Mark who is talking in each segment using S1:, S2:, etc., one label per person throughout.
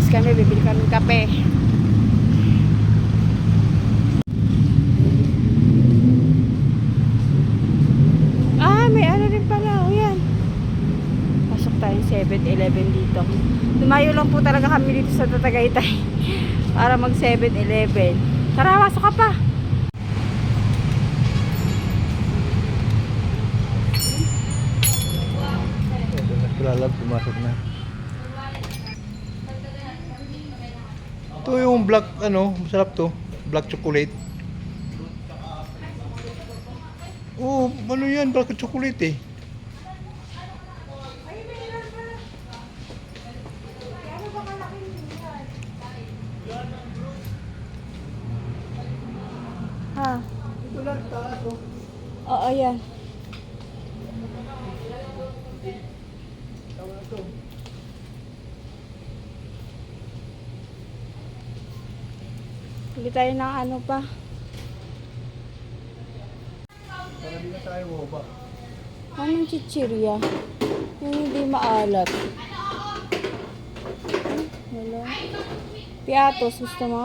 S1: Tapos kami, bibili kami kape. May ano rin pala. O yan. Pasok tayong 7-Eleven dito. Lumayo lang po talaga kami dito sa Tagaytay. Para mag 7-Eleven. Tara, pasok ka pa.
S2: Lalab, pumasok na. Ito yung black, masarap to. Black chocolate. Oh, ano yan? Black chocolate eh.
S1: Ha?
S2: Ito lang, taas oh.
S1: Oo, yan. Bili tayo ng ano pa.
S2: Para di na tayo boba.
S1: Anong chichirya? Yung hindi maalat. Wala. Piatos, gusto mo?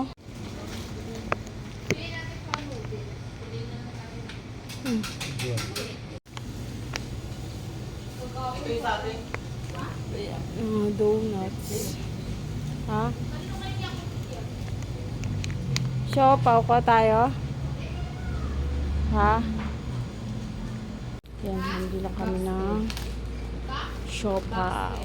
S1: Donuts. Ha? Siopaw ko tayo? Ha? Yan, hindi lang kami ng siopaw.